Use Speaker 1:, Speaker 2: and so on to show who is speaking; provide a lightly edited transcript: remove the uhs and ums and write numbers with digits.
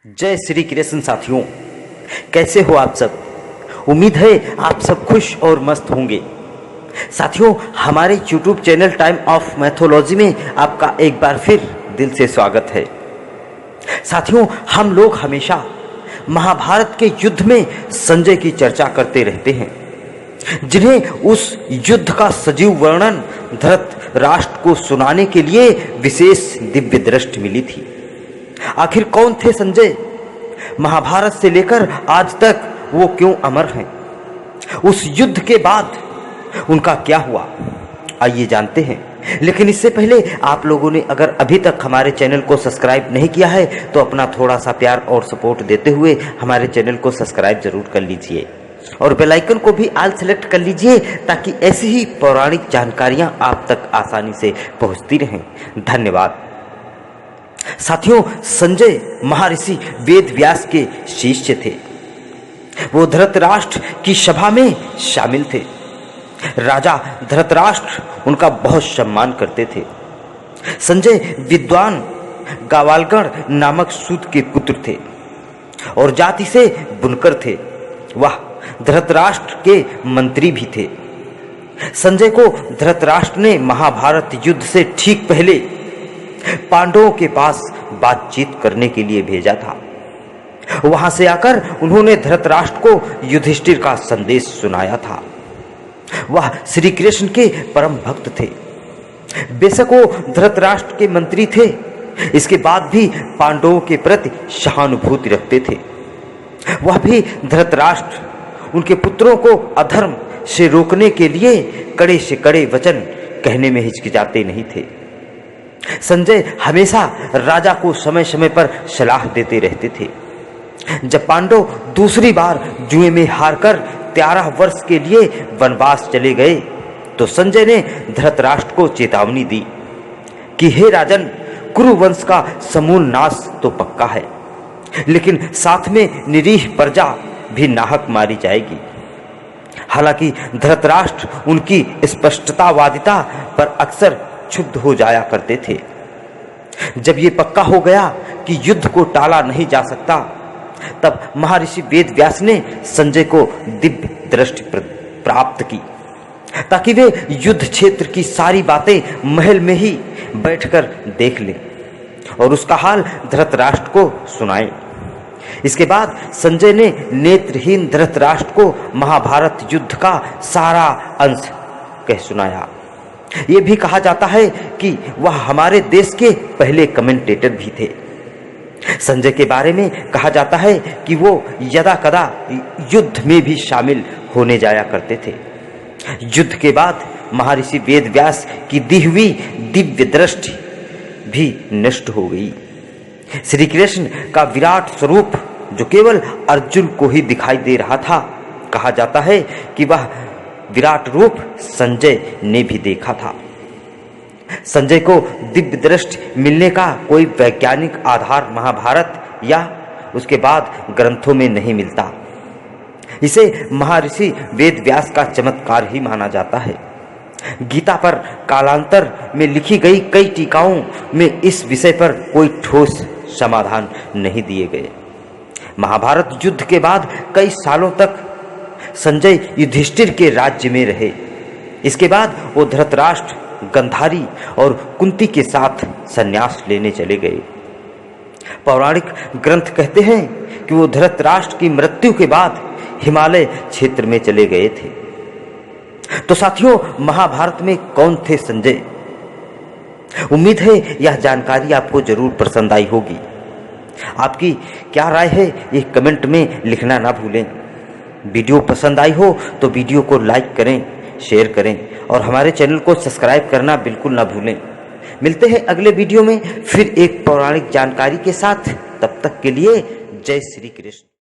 Speaker 1: जय श्री कृष्ण साथियों, कैसे हो आप सब। उम्मीद है आप सब खुश और मस्त होंगे। साथियों, हमारे YouTube channel Time of Mythology में आपका एक बार फिर दिल से स्वागत है। साथियों, हम लोग हमेशा महाभारत के युद्ध में संजय की चर्चा करते रहते हैं, जिन्हें उस युद्ध का सजीव वर्णन धृतराष्ट्र को सुनाने के लिए विशेष दिव्य दृष्टि मिली थी। आखिर कौन थे संजय? महाभारत से लेकर आज तक वो क्यों अमर हैं? उस युद्ध के बाद उनका क्या हुआ, आइए जानते हैं। लेकिन इससे पहले आप लोगों ने अगर अभी तक हमारे चैनल को सब्सक्राइब नहीं किया है तो अपना थोड़ा सा प्यार और सपोर्ट देते हुए हमारे चैनल को सब्सक्राइब जरूर कर लीजिए और बेल आइकन को भी ऑल सेलेक्ट कर लीजिए, ताकि ऐसी ही पौराणिक जानकारियां आप तक आसानी से पहुंचती रहें। धन्यवाद। साथियों, संजय महर्षि वेद व्यास के शिष्य थे। वो धृतराष्ट्र की सभा में शामिल थे। राजा धृतराष्ट्र उनका बहुत सम्मान करते थे। संजय विद्वान गावालगण नामक सूत के पुत्र थे और जाति से बुनकर थे। वह धृतराष्ट्र के मंत्री भी थे। संजय को धृतराष्ट्र ने महाभारत युद्ध से ठीक पहले पांडवों के पास बातचीत करने के लिए भेजा था। वहां से आकर उन्होंने धृतराष्ट्र को युधिष्ठिर का संदेश सुनाया था। वह श्री कृष्ण के परम भक्त थे। बेशक वो धृतराष्ट्र के मंत्री थे, इसके बाद भी पांडवों के प्रति सहानुभूति रखते थे। वह भी धृतराष्ट्र उनके पुत्रों को अधर्म से रोकने के लिए कड़े से कड़े वचन कहने में हिचकिचाते नहीं थे। संजय हमेशा राजा को समय समय पर सलाह देते रहते थे। जब पांडव दूसरी बार जुए में हारकर 13 वर्ष के लिए वनवास चले गए तो संजय ने धृतराष्ट्र को चेतावनी दी कि हे राजन, कुरुवंश का समूल नाश तो पक्का है, लेकिन साथ में निरीह प्रजा भी नाहक मारी जाएगी। हालांकि धृतराष्ट्र उनकी स्पष्टतावादिता पर अक्सर क्षुब्ध हो जाया करते थे। जब ये पक्का हो गया कि युद्ध को टाला नहीं जा सकता, तब महर्षि वेद व्यास ने संजय को दिव्य दृष्टि प्राप्त की, ताकि वे युद्ध क्षेत्र की सारी बातें महल में ही बैठकर देख लें और उसका हाल धृतराष्ट्र को सुनाएं। इसके बाद संजय ने नेत्रहीन धृतराष्ट्र को महाभारत युद्ध का सारा अंश कह सुनाया। ये भी कहा जाता है कि वह हमारे देश के पहले कमेंटेटर भी थे। संजय के बारे में कहा जाता है कि वो यदा कदा युद्ध में भी शामिल होने जाया करते थे। युद्ध के बाद महर्षि वेद व्यास की दी हुई दिव्य दृष्टि भी नष्ट हो गई। श्री कृष्ण का विराट स्वरूप जो केवल अर्जुन को ही दिखाई दे रहा था, कहा जाता है कि वह विराट रूप संजय ने भी देखा था। संजय को दिव्य दृष्टि मिलने का कोई वैज्ञानिक आधार महाभारत या उसके बाद ग्रंथों में नहीं मिलता। इसे महर्षि वेद व्यास का चमत्कार ही माना जाता है। गीता पर कालांतर में लिखी गई कई टीकाओं में इस विषय पर कोई ठोस समाधान नहीं दिए गए। महाभारत युद्ध के बाद कई सालों तक संजय युधिष्ठिर के राज्य में रहे। इसके बाद वो धृतराष्ट्र, गंधारी और कुंती के साथ संन्यास लेने चले गए। पौराणिक ग्रंथ कहते हैं कि वो धृतराष्ट्र की मृत्यु के बाद हिमालय क्षेत्र में चले गए थे। तो साथियों, महाभारत में कौन थे संजय? उम्मीद है यह जानकारी आपको जरूर पसंद आई होगी। आपकी क्या राय है ये कमेंट में लिखना ना भूलें। वीडियो पसंद आई हो तो वीडियो को लाइक करें, शेयर करें और हमारे चैनल को सब्सक्राइब करना बिल्कुल ना भूलें। मिलते हैं अगले वीडियो में फिर एक पौराणिक जानकारी के साथ। तब तक के लिए जय श्री कृष्ण।